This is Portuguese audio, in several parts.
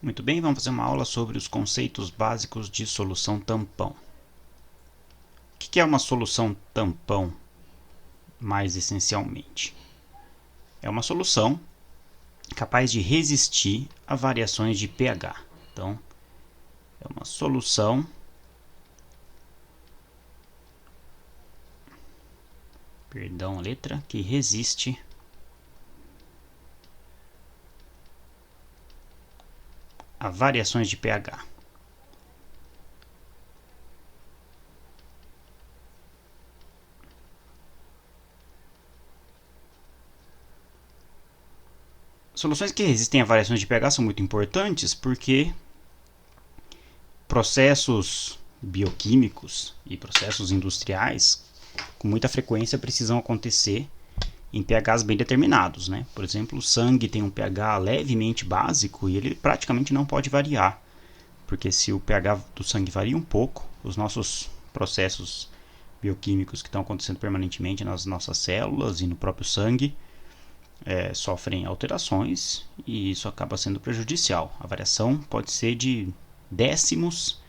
Muito bem, vamos fazer uma aula sobre os conceitos básicos de solução tampão. O que é uma solução tampão, mais essencialmente? É uma solução capaz de resistir a variações de pH. Então, é uma solução a letra que resiste a variações de pH. Soluções que resistem a variações de pH são muito importantes porque processos bioquímicos e processos industriais com muita frequência precisam acontecer em pHs bem determinados, né? Por exemplo, o sangue tem um pH levemente básico e ele praticamente não pode variar, porque se o pH do sangue varia um pouco, os nossos processos bioquímicos que estão acontecendo permanentemente nas nossas células e no próprio sangue sofrem alterações e isso acaba sendo prejudicial. A variação pode ser de décimos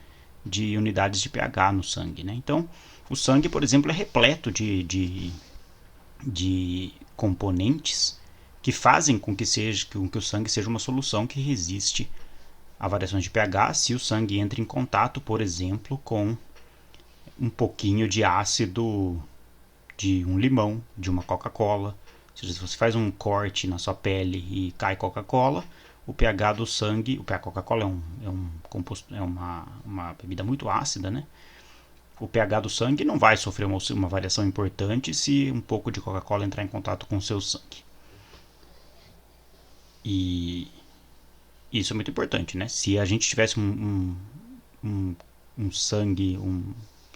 de unidades de pH no sangue, né? Então, o sangue, por exemplo, é repleto de componentes que fazem com que o sangue seja uma solução que resiste a variações de pH se o sangue entra em contato, por exemplo, com um pouquinho de ácido de um limão, de uma Coca-Cola. Ou seja, se você faz um corte na sua pele e cai Coca-Cola, o pH do sangue, a Coca-Cola é uma bebida muito ácida, né? O pH do sangue não vai sofrer uma variação importante se um pouco de Coca-Cola entrar em contato com o seu sangue. E isso é muito importante, né? Se a gente tivesse um sangue,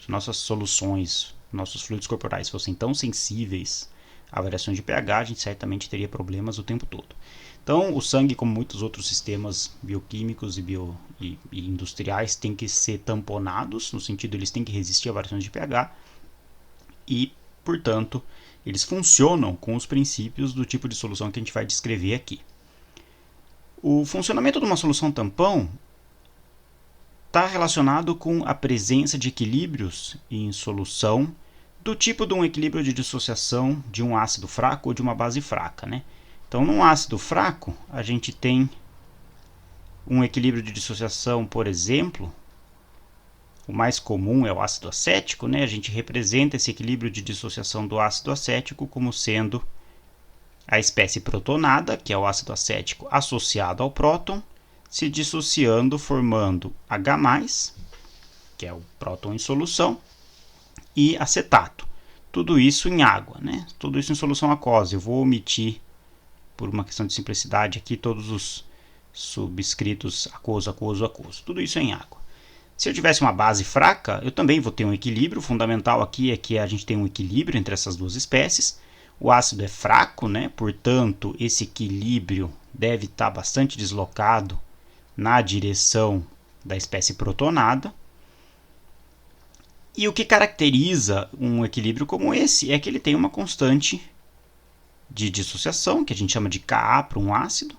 se nossas soluções, nossos fluidos corporais fossem tão sensíveis a variações de pH, a gente certamente teria problemas o tempo todo. Então, o sangue, como muitos outros sistemas bioquímicos e industriais, tem que ser tamponados, no sentido eles têm que resistir a variações de pH e, portanto, eles funcionam com os princípios do tipo de solução que a gente vai descrever aqui. O funcionamento de uma solução tampão está relacionado com a presença de equilíbrios em solução do tipo de um equilíbrio de dissociação de um ácido fraco ou de uma base fraca, né? Então, num ácido fraco, a gente tem um equilíbrio de dissociação, por exemplo, o mais comum é o ácido acético, né? A gente representa esse equilíbrio de dissociação do ácido acético como sendo a espécie protonada, que é o ácido acético associado ao próton, se dissociando, formando H+, que é o próton em solução, e acetato. Tudo isso em água, né? Tudo isso em solução aquosa. Eu vou omitir, por uma questão de simplicidade, aqui todos os subscritos aquoso, aquoso, aquoso. Tudo isso em água. Se eu tivesse uma base fraca, eu também vou ter um equilíbrio. O fundamental aqui é que a gente tem um equilíbrio entre essas duas espécies. O ácido é fraco, né? Portanto, esse equilíbrio deve estar bastante deslocado na direção da espécie protonada. E o que caracteriza um equilíbrio como esse é que ele tem uma constante de dissociação, que a gente chama de Ka para um ácido,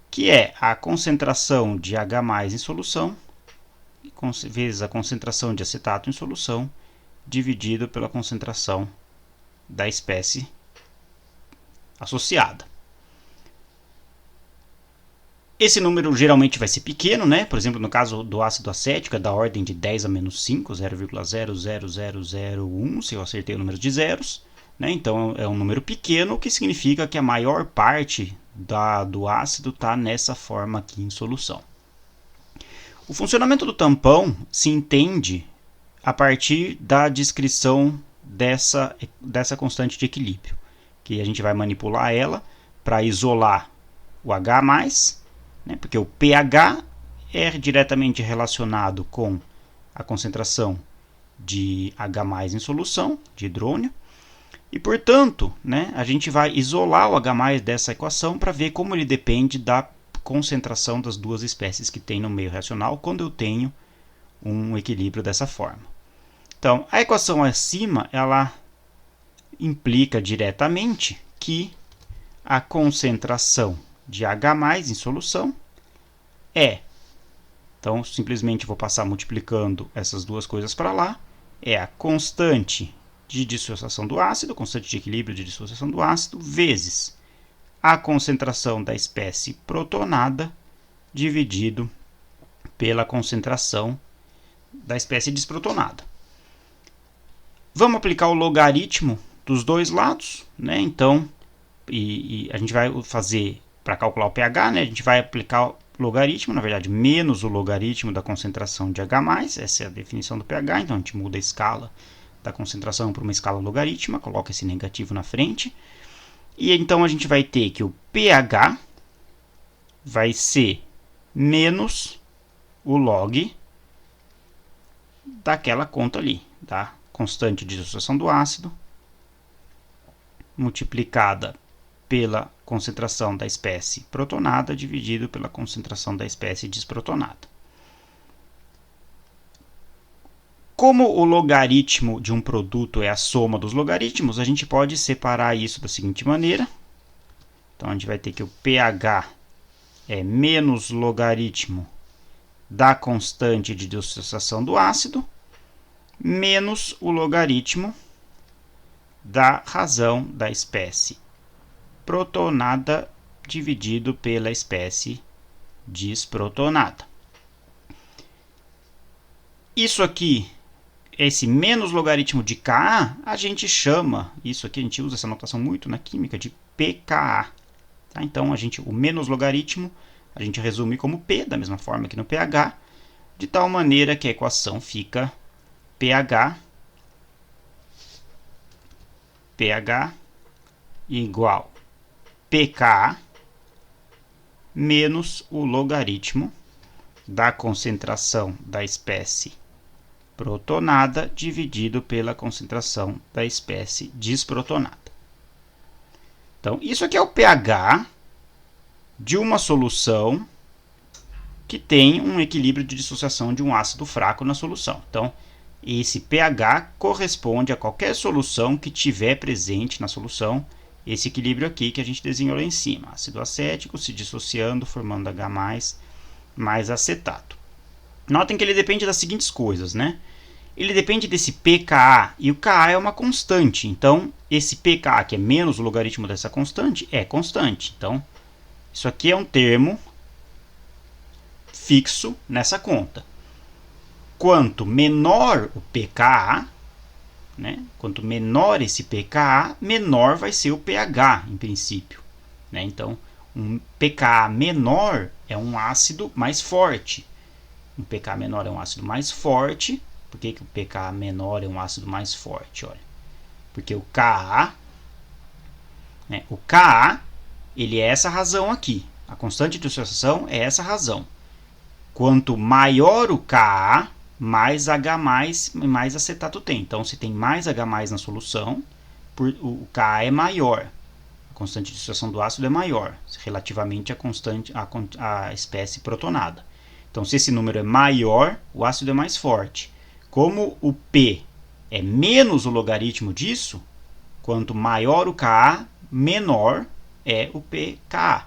que é a concentração de H+ em solução vezes a concentração de acetato em solução dividido pela concentração da espécie associada. Esse número geralmente vai ser pequeno, né? Por exemplo, no caso do ácido acético é da ordem de 10 a menos 5, 0,00001, se eu acertei o número de zeros, né? Então é um número pequeno, o que significa que a maior parte do ácido está nessa forma aqui em solução. O funcionamento do tampão se entende a partir da descrição dessa constante de equilíbrio, que a gente vai manipular ela para isolar o H+, né, porque o pH é diretamente relacionado com a concentração de H+ em solução, de hidrônio, e, portanto, né, a gente vai isolar o H+ dessa equação para ver como ele depende da concentração das duas espécies que tem no meio reacional quando eu tenho um equilíbrio dessa forma. Então, a equação acima, ela implica diretamente que a concentração de H+ em solução é Então, simplesmente vou passar multiplicando essas duas coisas para lá. É a constante de dissociação do ácido, constante de equilíbrio de dissociação do ácido, vezes a concentração da espécie protonada dividido pela concentração da espécie desprotonada. Vamos aplicar o logaritmo dos dois lados, né? Então, a gente vai fazer, para calcular o pH, né? A gente vai aplicar o logaritmo, na verdade, menos o logaritmo da concentração de H+, essa é a definição do pH, então a gente muda a escala da concentração para uma escala logarítmica, coloca esse negativo na frente, e então a gente vai ter que o pH vai ser menos o log daquela conta ali, tá? Constante de dissociação do ácido multiplicada pela concentração da espécie protonada dividido pela concentração da espécie desprotonada. Como o logaritmo de um produto é a soma dos logaritmos, a gente pode separar isso da seguinte maneira. Então, a gente vai ter que o pH é menos logaritmo da constante de dissociação do ácido, menos o logaritmo da razão da espécie protonada dividido pela espécie desprotonada. Isso aqui, esse menos logaritmo de Ka, a gente chama, isso aqui a gente usa essa notação muito na química, de pKa. Tá? Então, o menos logaritmo a gente resume como P, da mesma forma que no pH, de tal maneira que a equação fica pH igual pKa menos o logaritmo da concentração da espécie protonada dividido pela concentração da espécie desprotonada. Então, isso aqui é o pH de uma solução que tem um equilíbrio de dissociação de um ácido fraco na solução. Então, esse pH corresponde a qualquer solução que tiver presente na solução esse equilíbrio aqui que a gente desenhou lá em cima. Ácido acético se dissociando, formando H+, mais acetato. Notem que ele depende das seguintes coisas, né? Ele depende desse pKa, e o Ka é uma constante. Então, esse pKa, que é menos o logaritmo dessa constante, é constante. Então, isso aqui é um termo fixo nessa conta. Quanto menor o pKa, né? Quanto menor esse pKa, menor vai ser o pH, em princípio. Né? Então, um pKa menor é um ácido mais forte. Um pKa menor é um ácido mais forte. Por que o pKa menor é um ácido mais forte? Olha, porque o Ka, né? O Ka, ele é essa razão aqui. A constante de dissociação é essa razão. Quanto maior o Ka, mais H+, mais acetato tem. Então, se tem mais H+, na solução, o Ka é maior. A constante de dissociação do ácido é maior, relativamente à espécie protonada. Então, se esse número é maior, o ácido é mais forte. Como o P é menos o logaritmo disso, quanto maior o Ka, menor é o pKa.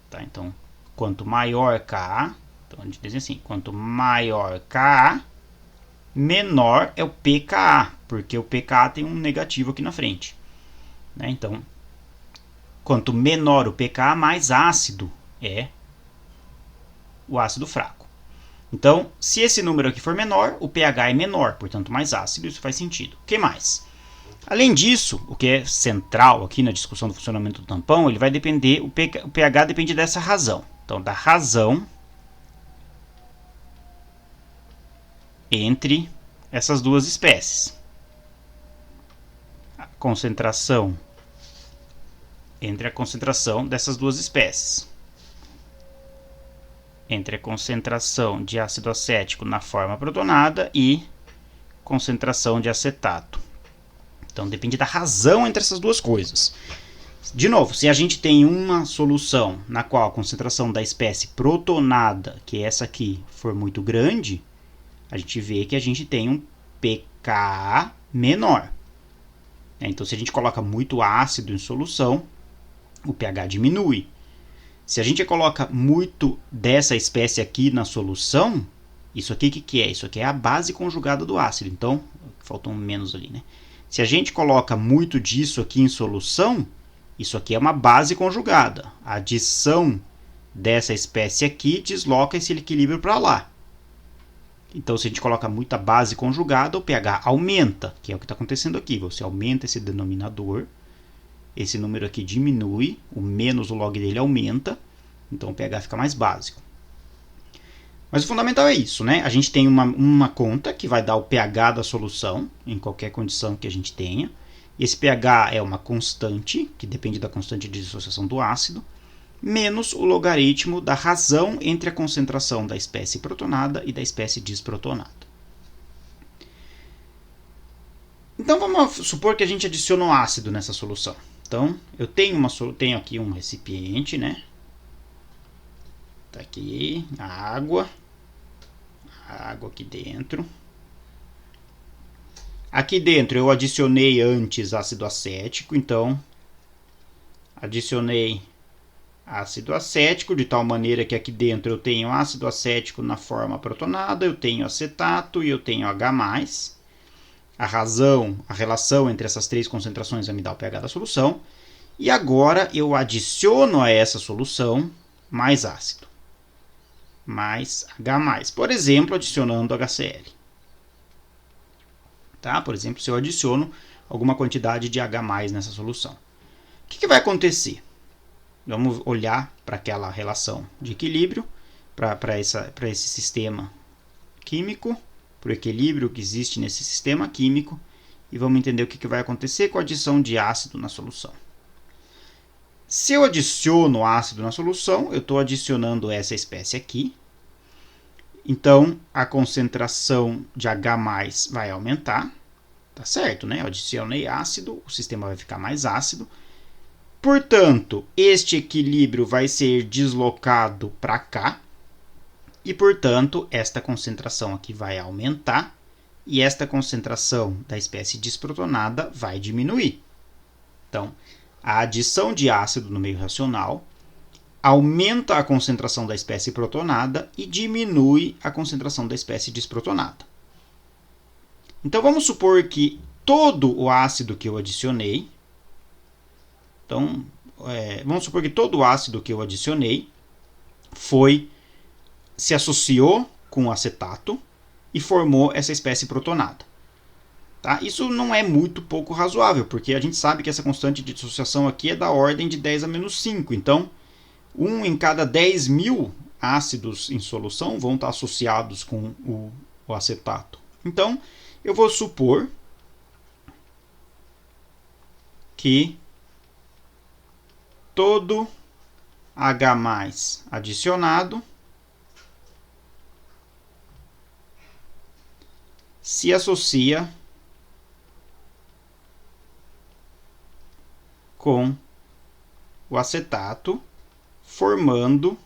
Tá? Então, quanto maior Ka, então a gente diz assim, quanto maior Ka, menor é o pKa, porque o pKa tem um negativo aqui na frente. Né? Então, quanto menor o pKa, mais ácido é o ácido fraco. Então, se esse número aqui for menor, o pH é menor, portanto mais ácido, isso faz sentido. O que mais? Além disso, o que é central aqui na discussão do funcionamento do tampão, ele vai depender, o pH depende dessa razão. Então, da razão entre essas duas espécies. A concentração entre a concentração dessas duas espécies. Entre a concentração de ácido acético na forma protonada e concentração de acetato. Então, depende da razão entre essas duas coisas. De novo, se a gente tem uma solução na qual a concentração da espécie protonada, que é essa aqui, for muito grande, a gente vê que a gente tem um pKa menor. Então, se a gente coloca muito ácido em solução, o pH diminui. Se a gente coloca muito dessa espécie aqui na solução, isso aqui o que é? Isso aqui é a base conjugada do ácido. Então, faltou um menos ali, né? Se a gente coloca muito disso aqui em solução, isso aqui é uma base conjugada. A adição dessa espécie aqui desloca esse equilíbrio para lá. Então, se a gente coloca muita base conjugada, o pH aumenta, que é o que está acontecendo aqui. Você aumenta esse denominador, esse número aqui diminui, o menos o log dele aumenta, então o pH fica mais básico. Mas o fundamental é isso, né? A gente tem uma conta que vai dar o pH da solução, em qualquer condição que a gente tenha. Esse pH é uma constante, que depende da constante de dissociação do ácido, menos o logaritmo da razão entre a concentração da espécie protonada e da espécie desprotonada. Então vamos supor que a gente adiciona um ácido nessa solução. Então eu tenho aqui um recipiente, né? Tá aqui a água aqui dentro. Aqui dentro eu adicionei antes ácido acético, então adicionei ácido acético, de tal maneira que aqui dentro eu tenho ácido acético na forma protonada, eu tenho acetato e eu tenho H+. A relação entre essas três concentrações vai me dar o pH da solução. E agora eu adiciono a essa solução mais ácido, mais H+. Por exemplo, adicionando HCl. Tá? Por exemplo, se eu adiciono alguma quantidade de H+ nessa solução. O que vai acontecer? Vamos olhar para aquela relação de equilíbrio, para esse sistema químico, para o equilíbrio que existe nesse sistema químico, e vamos entender o que vai acontecer com a adição de ácido na solução. Se eu adiciono ácido na solução, eu estou adicionando essa espécie aqui. Então, a concentração de H+ vai aumentar. Tá certo, né? Eu adicionei ácido, o sistema vai ficar mais ácido. Portanto, este equilíbrio vai ser deslocado para cá. E, portanto, esta concentração aqui vai aumentar. E esta concentração da espécie desprotonada vai diminuir. Então, a adição de ácido no meio racional aumenta a concentração da espécie protonada e diminui a concentração da espécie desprotonada. Então, vamos supor que todo o ácido que eu adicionei, se associou com o acetato e formou essa espécie protonada. Tá? Isso não é muito pouco razoável, porque a gente sabe que essa constante de dissociação aqui é da ordem de 10 a menos 5. Então, 1 em cada 10.000 ácidos em solução vão estar associados com o acetato. Então, eu vou supor que todo H+ adicionado se associa com o acetato, formando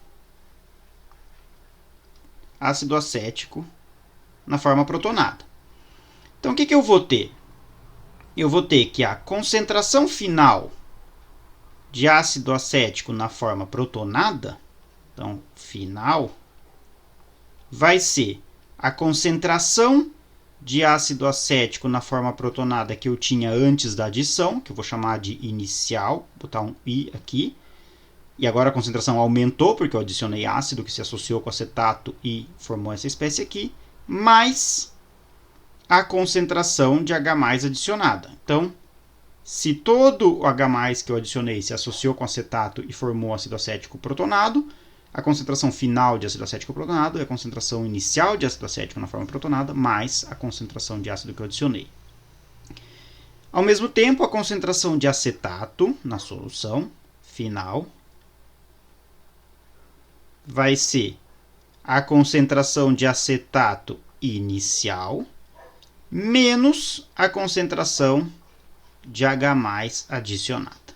ácido acético na forma protonada. Então, o que eu vou ter? Eu vou ter que a concentração final de ácido acético na forma protonada, então, final, vai ser a concentração de ácido acético na forma protonada que eu tinha antes da adição, que eu vou chamar de inicial, vou botar um I aqui. E agora a concentração aumentou, porque eu adicionei ácido que se associou com acetato e formou essa espécie aqui, mais a concentração de H+ adicionada. Então, se todo o H+ que eu adicionei se associou com acetato e formou ácido acético protonado, a concentração final de ácido acético protonado é a concentração inicial de ácido acético na forma protonada, mais a concentração de ácido que eu adicionei. Ao mesmo tempo, a concentração de acetato na solução final vai ser a concentração de acetato inicial menos a concentração de H+ adicionada.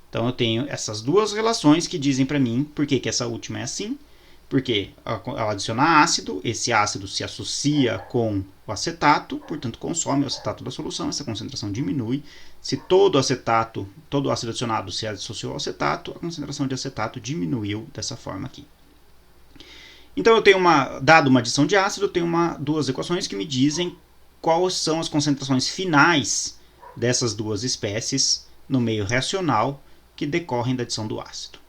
Então, eu tenho essas duas relações que dizem para mim por que essa última é assim. Porque ao adicionar ácido, esse ácido se associa com o acetato, portanto consome o acetato da solução, essa concentração diminui. Se todo o ácido adicionado se associou ao acetato, a concentração de acetato diminuiu dessa forma aqui. Então eu tenho dado uma adição de ácido, eu tenho duas equações que me dizem quais são as concentrações finais dessas duas espécies no meio reacional que decorrem da adição do ácido.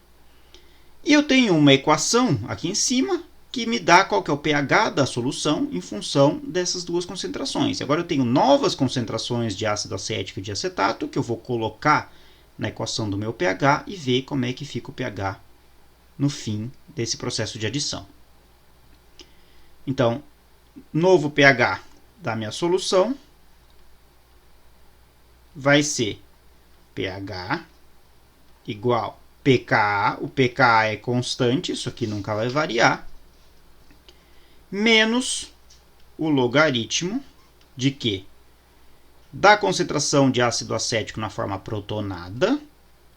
E eu tenho uma equação aqui em cima que me dá qual que é o pH da solução em função dessas duas concentrações. Agora eu tenho novas concentrações de ácido acético e de acetato que eu vou colocar na equação do meu pH e ver como é que fica o pH no fim desse processo de adição. Então, novo pH da minha solução vai ser pH igual pKa, o pKa é constante, isso aqui nunca vai variar, menos o logaritmo de quê? Da concentração de ácido acético na forma protonada,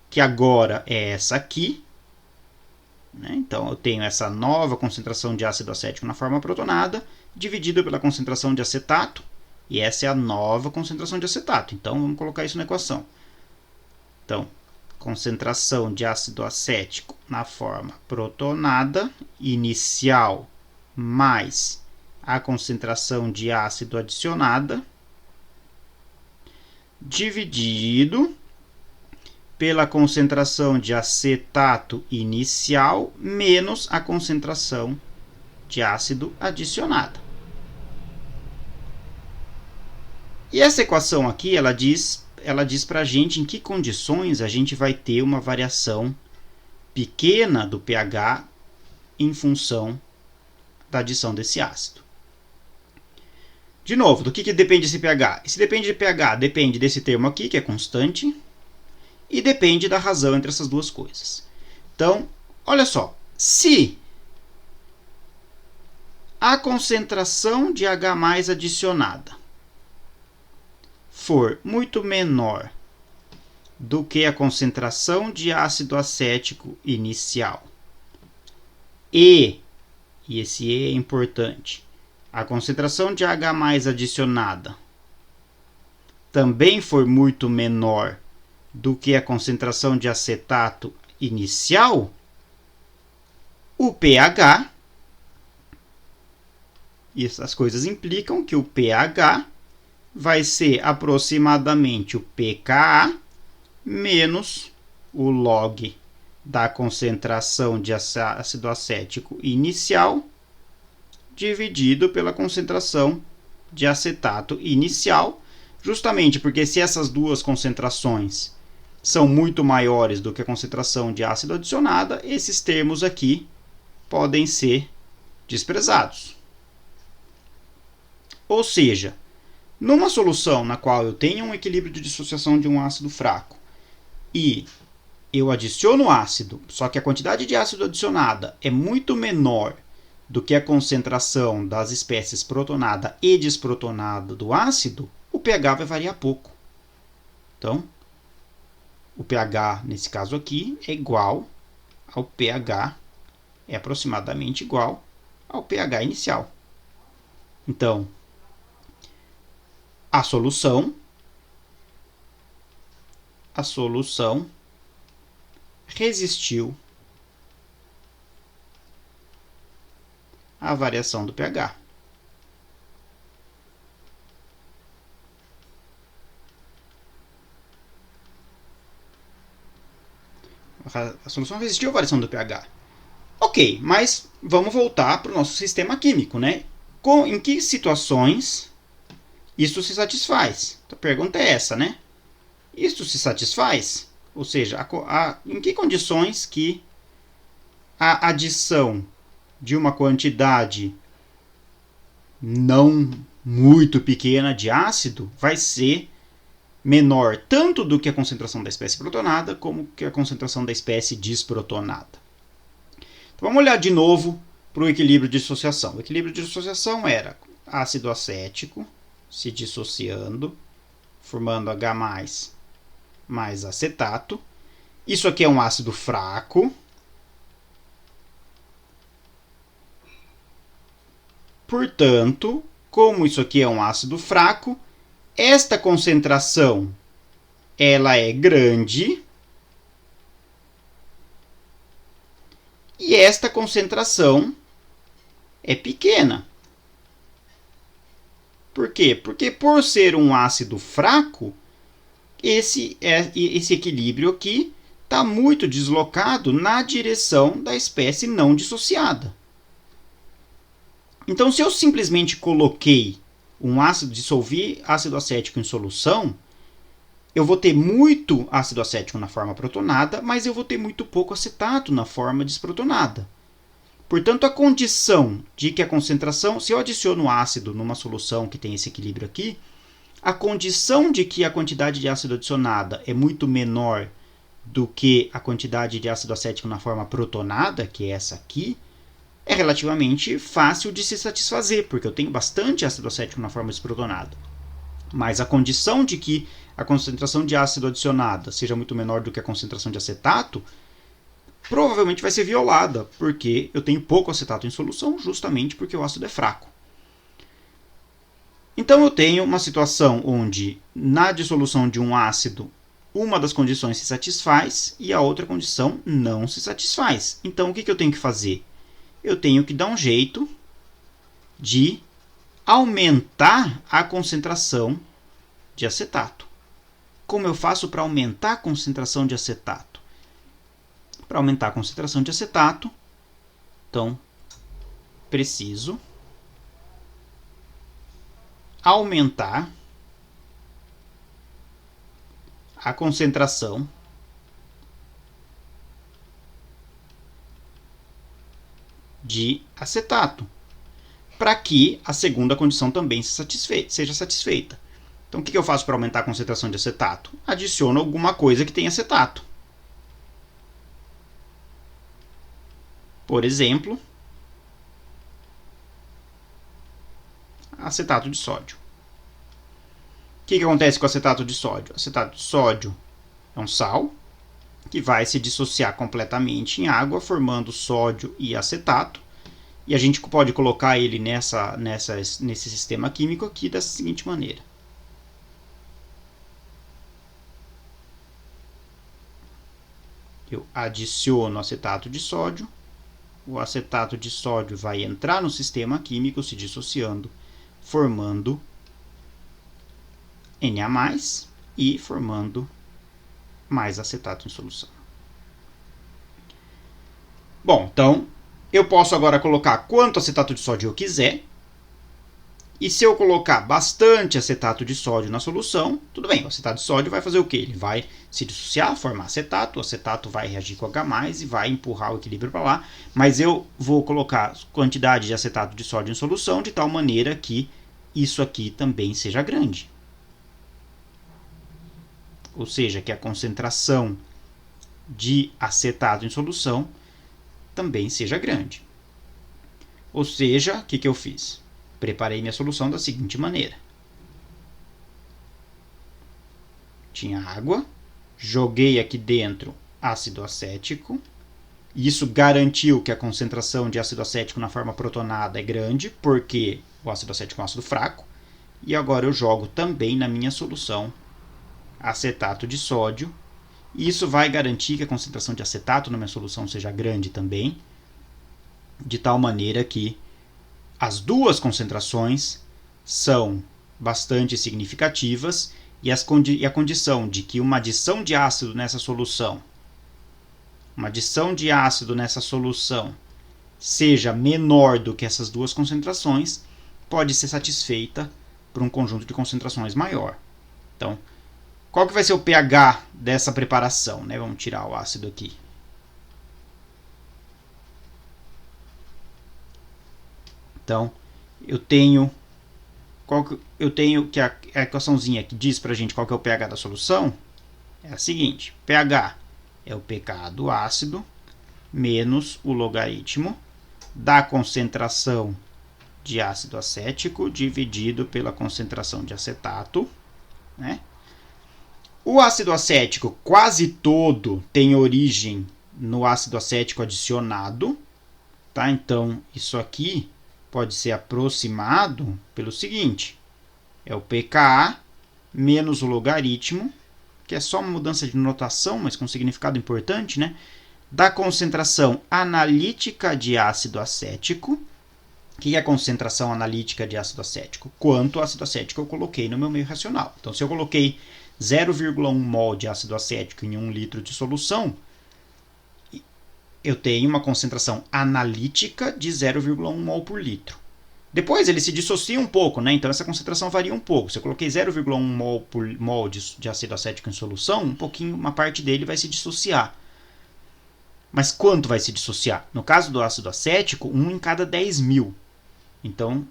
que agora é essa aqui. Então, eu tenho essa nova concentração de ácido acético na forma protonada, dividida pela concentração de acetato, e essa é a nova concentração de acetato. Então, vamos colocar isso na equação. Então, concentração de ácido acético na forma protonada, inicial, mais a concentração de ácido adicionada, dividido pela concentração de acetato inicial, menos a concentração de ácido adicionada. E essa equação aqui, ela diz para a gente em que condições a gente vai ter uma variação pequena do pH em função da adição desse ácido. De novo, do que depende esse pH? Esse pH depende desse termo aqui, que é constante, e depende da razão entre essas duas coisas. Então, olha só, se a concentração de H+ adicionada for muito menor do que a concentração de ácido acético inicial e esse E é importante, a concentração de H+ adicionada também for muito menor do que a concentração de acetato inicial, o pH, e essas coisas implicam que o pH vai ser aproximadamente o pKa menos o log da concentração de ácido acético inicial dividido pela concentração de acetato inicial, justamente porque se essas duas concentrações são muito maiores do que a concentração de ácido adicionada, esses termos aqui podem ser desprezados. Ou seja, numa solução na qual eu tenho um equilíbrio de dissociação de um ácido fraco e eu adiciono ácido, só que a quantidade de ácido adicionada é muito menor do que a concentração das espécies protonada e desprotonada do ácido, o pH vai variar pouco. Então, o pH, nesse caso aqui, é igual ao pH, é aproximadamente igual ao pH inicial. Então, a solução resistiu à variação do pH. A solução resistiu à variação do pH. Ok, mas vamos voltar para o nosso sistema químico, né? Em que situações isso se satisfaz? A pergunta é essa, né? Isso se satisfaz? Ou seja, em que condições que a adição de uma quantidade não muito pequena de ácido vai ser menor tanto do que a concentração da espécie protonada como que a concentração da espécie desprotonada. Então, vamos olhar de novo para o equilíbrio de dissociação. O equilíbrio de dissociação era ácido acético se dissociando, formando H+ mais acetato. Isso aqui é um ácido fraco. Portanto, como isso aqui é um ácido fraco, esta concentração ela é grande e esta concentração é pequena. Por quê? Porque por ser um ácido fraco, esse equilíbrio aqui está muito deslocado na direção da espécie não dissociada. Então, se eu simplesmente coloquei dissolvi ácido acético em solução, eu vou ter muito ácido acético na forma protonada, mas eu vou ter muito pouco acetato na forma desprotonada. Portanto, a condição de que a concentração, se eu adiciono ácido numa solução que tem esse equilíbrio aqui, a condição de que a quantidade de ácido adicionada é muito menor do que a quantidade de ácido acético na forma protonada, que é essa aqui, é relativamente fácil de se satisfazer, porque eu tenho bastante ácido acético na forma desprotonada. Mas a condição de que a concentração de ácido adicionada seja muito menor do que a concentração de acetato, provavelmente vai ser violada, porque eu tenho pouco acetato em solução, justamente porque o ácido é fraco. Então eu tenho uma situação onde, na dissolução de um ácido, uma das condições se satisfaz e a outra condição não se satisfaz. Então o que eu tenho que fazer? Eu tenho que dar um jeito de aumentar a concentração de acetato. Como eu faço para aumentar a concentração de acetato? Para aumentar a concentração de acetato, então, preciso aumentar a concentração de acetato, para que a segunda condição também seja satisfeita. Então, o que eu faço para aumentar a concentração de acetato? Adiciono alguma coisa que tem acetato. Por exemplo, acetato de sódio. O que acontece com o acetato de sódio? Acetato de sódio é um sal que vai se dissociar completamente em água, formando sódio e acetato. E a gente pode colocar ele nesse sistema químico aqui da seguinte maneira. Eu adiciono acetato de sódio. O acetato de sódio vai entrar no sistema químico, se dissociando, formando Na+, e formando mais acetato em solução. Bom, então, eu posso agora colocar quanto acetato de sódio eu quiser. E se eu colocar bastante acetato de sódio na solução, tudo bem, o acetato de sódio vai fazer o quê? Ele vai se dissociar, formar acetato, o acetato vai reagir com H+, e vai empurrar o equilíbrio para lá, mas eu vou colocar quantidade de acetato de sódio em solução de tal maneira que isso aqui também seja grande. Ou seja, que a concentração de acetato em solução também seja grande. Ou seja, o que eu fiz? Preparei minha solução da seguinte maneira. Tinha água, joguei aqui dentro ácido acético. Isso garantiu que a concentração de ácido acético na forma protonada é grande, porque o ácido acético é um ácido fraco. E agora eu jogo também na minha solução acetato de sódio. Isso vai garantir que a concentração de acetato na minha solução seja grande também, de tal maneira que as duas concentrações são bastante significativas e a condição de que uma adição de ácido nessa solução, seja menor do que essas duas concentrações, pode ser satisfeita por um conjunto de concentrações maior. Então, qual que vai ser o pH dessa preparação, né? Vamos tirar o ácido aqui. Então, eu tenho que a equaçãozinha que diz para a gente qual que é o pH da solução é a seguinte: pH é o pK do ácido menos o logaritmo da concentração de ácido acético dividido pela concentração de acetato, né? O ácido acético quase todo tem origem no ácido acético adicionado, tá? Então, isso aqui pode ser aproximado pelo seguinte. É o pKa menos o logaritmo, que é só uma mudança de notação, mas com significado importante, né? Da concentração analítica de ácido acético. O que é a concentração analítica de ácido acético? Quanto ácido acético eu coloquei no meu meio racional. Então, se eu coloquei 0,1 mol de ácido acético em 1 litro de solução, eu tenho uma concentração analítica de 0,1 mol por litro. Depois ele se dissocia um pouco, né? Então essa concentração varia um pouco. Se eu coloquei 0,1 mol por mol de ácido acético em solução, uma parte dele vai se dissociar. Mas quanto vai se dissociar? No caso do ácido acético, 1 em cada 10.000. Então,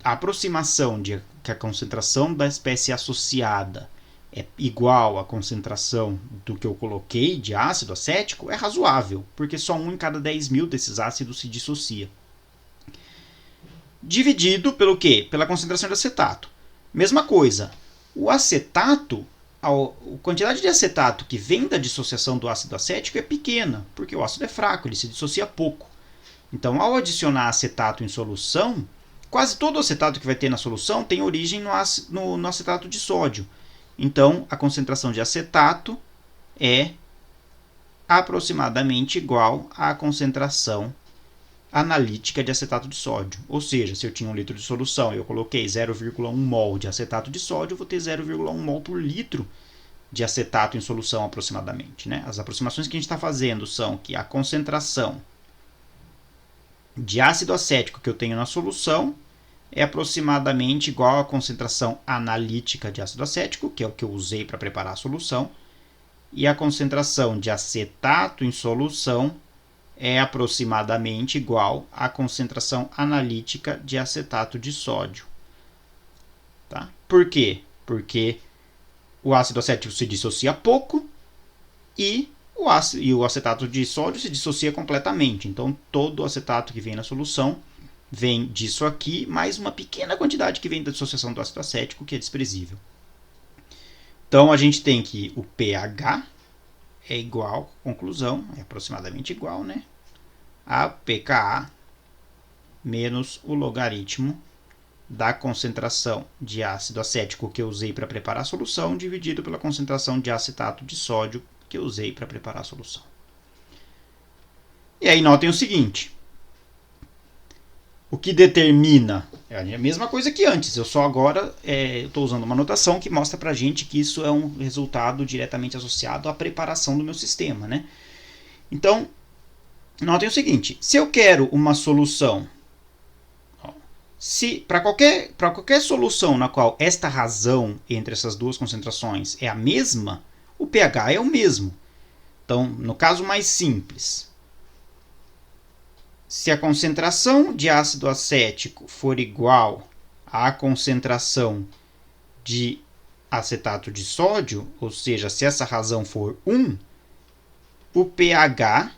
a aproximação de que a concentração da espécie associada é igual à concentração do que eu coloquei de ácido acético é razoável, porque só 1 em cada 10.000 desses ácidos se dissocia. Dividido pelo quê? Pela concentração de acetato. Mesma coisa, o acetato, a quantidade de acetato que vem da dissociação do ácido acético é pequena, porque o ácido é fraco, ele se dissocia pouco. Então, ao adicionar acetato em solução, quase todo o acetato que vai ter na solução tem origem no acetato de sódio. Então, a concentração de acetato é aproximadamente igual à concentração analítica de acetato de sódio. Ou seja, se eu tinha 1 litro de solução e eu coloquei 0,1 mol de acetato de sódio, eu vou ter 0,1 mol por litro de acetato em solução aproximadamente, né? As aproximações que a gente está fazendo são que a concentração de ácido acético que eu tenho na solução é aproximadamente igual à concentração analítica de ácido acético, que é o que eu usei para preparar a solução, e a concentração de acetato em solução é aproximadamente igual à concentração analítica de acetato de sódio. Tá? Por quê? Porque o ácido acético se dissocia pouco e o acetato de sódio se dissocia completamente. Então, todo o acetato que vem na solução vem disso aqui, mais uma pequena quantidade que vem da dissociação do ácido acético, que é desprezível. Então, a gente tem que o pH é igual, conclusão, é aproximadamente igual, né, a pKa menos o logaritmo da concentração de ácido acético que eu usei para preparar a solução, dividido pela concentração de acetato de sódio que eu usei para preparar a solução. E aí notem o seguinte, o que determina é a mesma coisa que antes, eu só agora estou usando uma notação que mostra para a gente que isso é um resultado diretamente associado à preparação do meu sistema, né? Então, notem o seguinte, se eu quero uma solução, para qualquer solução na qual esta razão entre essas duas concentrações é a mesma, o pH é o mesmo. Então, no caso mais simples, se a concentração de ácido acético for igual à concentração de acetato de sódio, ou seja, se essa razão for 1, o pH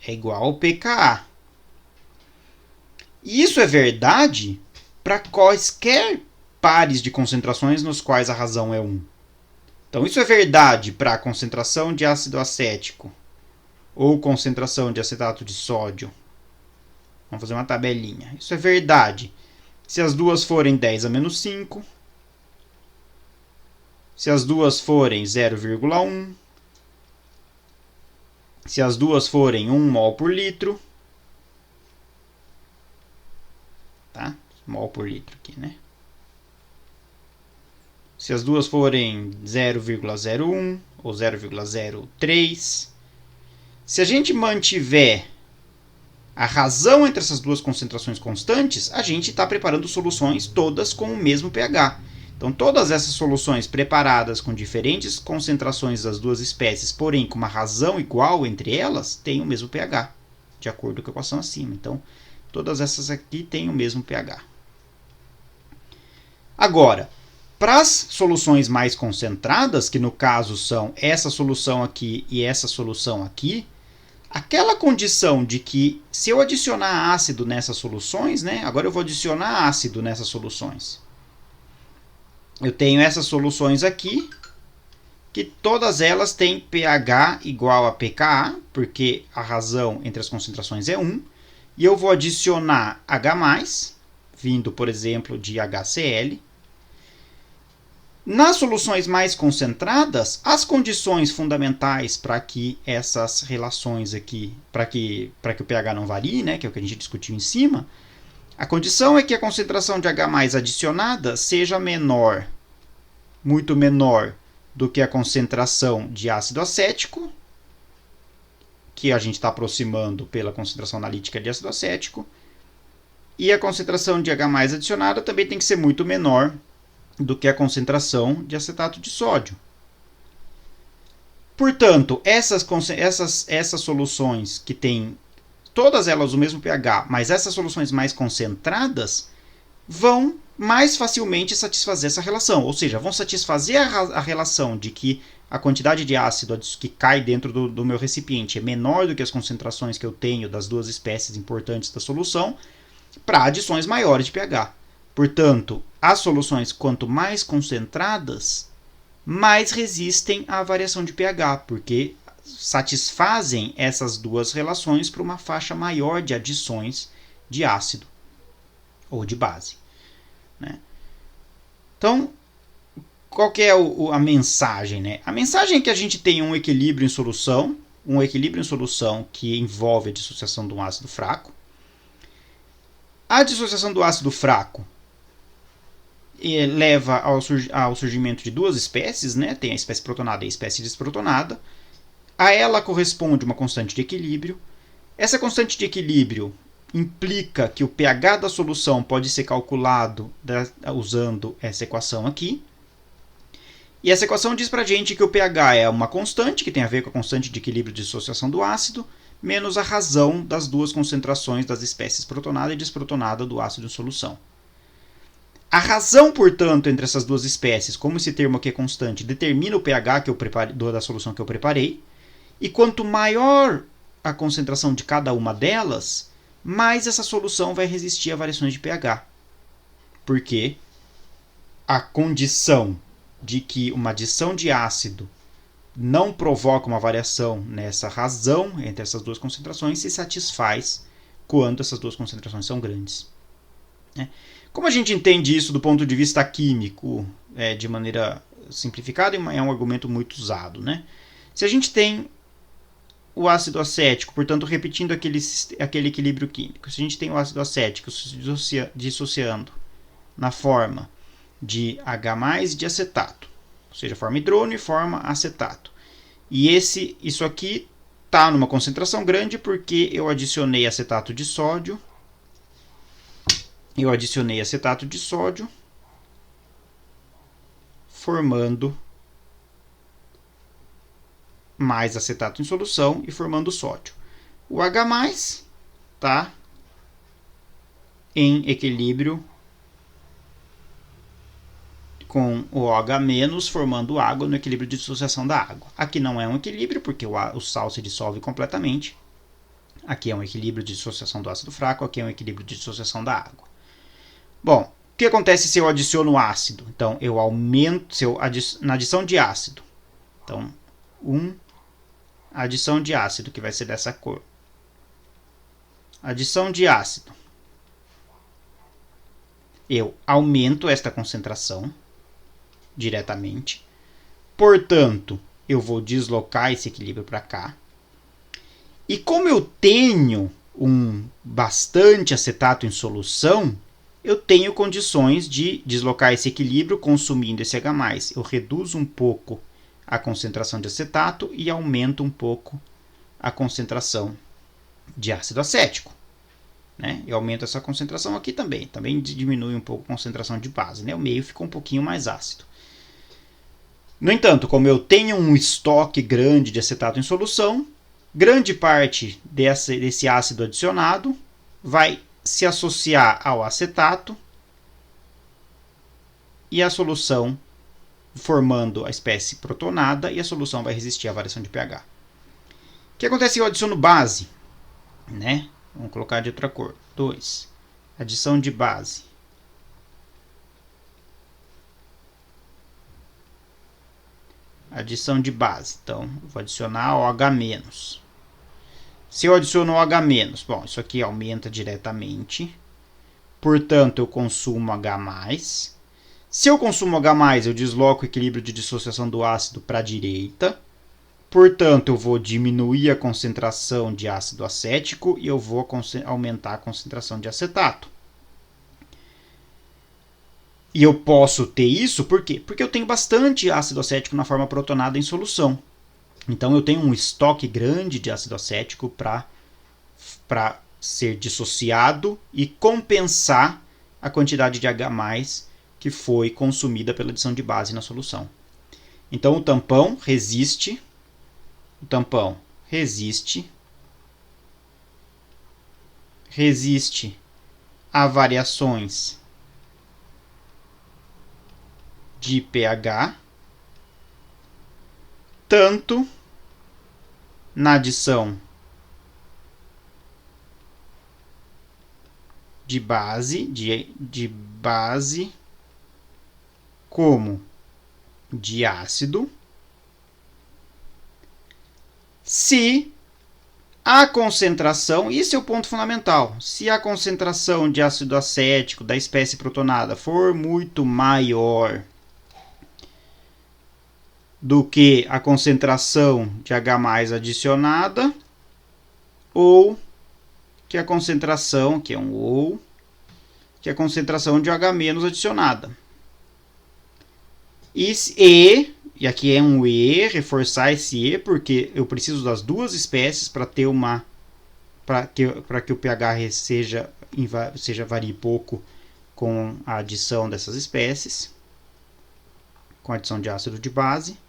é igual ao pKa. E isso é verdade para quaisquer pares de concentrações nos quais a razão é 1. Então, isso é verdade para a concentração de ácido acético ou concentração de acetato de sódio. Vamos fazer uma tabelinha. Isso é verdade se as duas forem 10 a menos 5, se as duas forem 0,1, se as duas forem 1 mol por litro, tá? Mol por litro aqui, né? Se as duas forem 0,01 ou 0,03, se a gente mantiver a razão entre essas duas concentrações constantes, a gente está preparando soluções todas com o mesmo pH. Então, todas essas soluções preparadas com diferentes concentrações das duas espécies, porém com uma razão igual entre elas, têm o mesmo pH, de acordo com a equação acima. Então, todas essas aqui têm o mesmo pH. Agora, para as soluções mais concentradas, que no caso são essa solução aqui e essa solução aqui, aquela condição de que se eu adicionar ácido nessas soluções, né, agora eu vou adicionar ácido nessas soluções. Eu tenho essas soluções aqui, que todas elas têm pH igual a pKa, porque a razão entre as concentrações é 1. e eu vou adicionar H+, vindo, por exemplo, de HCl. Nas soluções mais concentradas, as condições fundamentais para que essas relações aqui, para que o pH não varie, né, que é o que a gente discutiu em cima, a condição é que a concentração de H+ adicionada seja menor, muito menor do que a concentração de ácido acético, que a gente está aproximando pela concentração analítica de ácido acético, e a concentração de H+ adicionada também tem que ser muito menor do que a concentração de acetato de sódio. Portanto, essas soluções que têm todas elas o mesmo pH, mas essas soluções mais concentradas vão mais facilmente satisfazer essa relação, ou seja, vão satisfazer a relação de que a quantidade de ácido que cai dentro do meu recipiente é menor do que as concentrações que eu tenho das duas espécies importantes da solução, para adições maiores de pH. Portanto, as soluções quanto mais concentradas, mais resistem à variação de pH, porque satisfazem essas duas relações para uma faixa maior de adições de ácido ou de base, né? Então, qual que é a mensagem, né? A mensagem é que a gente tem um equilíbrio em solução que envolve a dissociação de um ácido fraco. A dissociação do ácido fraco leva ao surgimento de duas espécies, né? Tem a espécie protonada e a espécie desprotonada. A ela corresponde uma constante de equilíbrio. Essa constante de equilíbrio implica que o pH da solução pode ser calculado usando essa equação aqui. E essa equação diz para a gente que o pH é uma constante, que tem a ver com a constante de equilíbrio de dissociação do ácido, menos a razão das duas concentrações das espécies protonada e desprotonada do ácido em solução. A razão, portanto, entre essas duas espécies, como esse termo aqui é constante, determina o pH da solução que eu preparei. E quanto maior a concentração de cada uma delas, mais essa solução vai resistir a variações de pH. Porque a condição de que uma adição de ácido não provoca uma variação nessa razão entre essas duas concentrações se satisfaz quando essas duas concentrações são grandes. Como a gente entende isso do ponto de vista químico, de maneira simplificada, é um argumento muito usado, né? Se a gente tem o ácido acético, portanto, repetindo aquele equilíbrio químico, se a gente tem o ácido acético se dissociando na forma de H+ de acetato, ou seja, forma hidrônio e forma acetato, e isso aqui está numa concentração grande porque eu adicionei acetato de sódio, formando mais acetato em solução e formando sódio. O H+ está em equilíbrio com o OH- formando água no equilíbrio de dissociação da água. Aqui não é um equilíbrio porque o sal se dissolve completamente. Aqui é um equilíbrio de dissociação do ácido fraco, aqui é um equilíbrio de dissociação da água. Bom, o que acontece se eu adiciono ácido? Então, eu aumento na adição de ácido. Então, adição de ácido, que vai ser dessa cor. Adição de ácido. Eu aumento esta concentração diretamente. Portanto, eu vou deslocar esse equilíbrio para cá. E como eu tenho bastante acetato em solução, eu tenho condições de deslocar esse equilíbrio consumindo esse H+. Eu reduzo um pouco a concentração de acetato e aumento um pouco a concentração de ácido acético. Né? Eu aumento essa concentração aqui também. Também diminui um pouco a concentração de base. Né? O meio ficou um pouquinho mais ácido. No entanto, como eu tenho um estoque grande de acetato em solução, grande parte desse ácido adicionado vai se associar ao acetato e a solução formando a espécie protonada e a solução vai resistir à variação de pH. O que acontece se eu adiciono base? Né? Vamos colocar de outra cor. 2. Adição de base. Adição de base. Então, vou adicionar OH-. Se eu adiciono o H-, bom, isso aqui aumenta diretamente. Portanto, eu consumo H+. Se eu consumo H+, eu desloco o equilíbrio de dissociação do ácido para a direita. Portanto, eu vou diminuir a concentração de ácido acético e eu vou aumentar a concentração de acetato. E eu posso ter isso por quê? Porque eu tenho bastante ácido acético na forma protonada em solução. Então eu tenho um estoque grande de ácido acético para ser dissociado e compensar a quantidade de H+ que foi consumida pela adição de base na solução. Então o tampão resiste a variações de pH, tanto na adição de base, como de ácido, se a concentração, isso é o ponto fundamental, se a concentração de ácido acético da espécie protonada for muito maior do que a concentração de H+ adicionada, ou que a concentração, que é um ou, que a concentração de H- adicionada. E aqui é um e, reforçar esse e, porque eu preciso das duas espécies para ter para que o pH varie pouco com a adição dessas espécies, com a adição de ácido de base.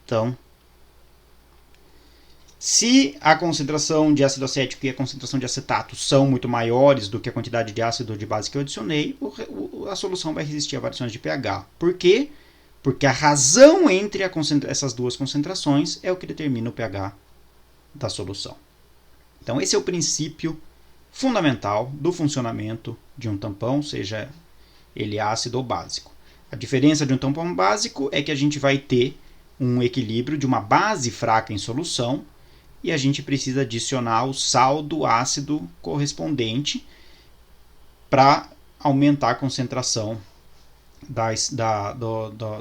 Então, se a concentração de ácido acético e a concentração de acetato são muito maiores do que a quantidade de ácido de base que eu adicionei, a solução vai resistir a variações de pH. Por quê? Porque a razão entre essas duas concentrações é o que determina o pH da solução. Então esse é o princípio fundamental do funcionamento de um tampão, seja ele ácido ou básico. A diferença de um tampão básico é que a gente vai ter um equilíbrio de uma base fraca em solução e a gente precisa adicionar o sal do ácido correspondente para aumentar a concentração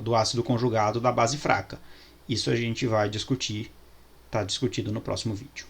do ácido conjugado da base fraca. Isso a gente vai discutir, está discutido no próximo vídeo.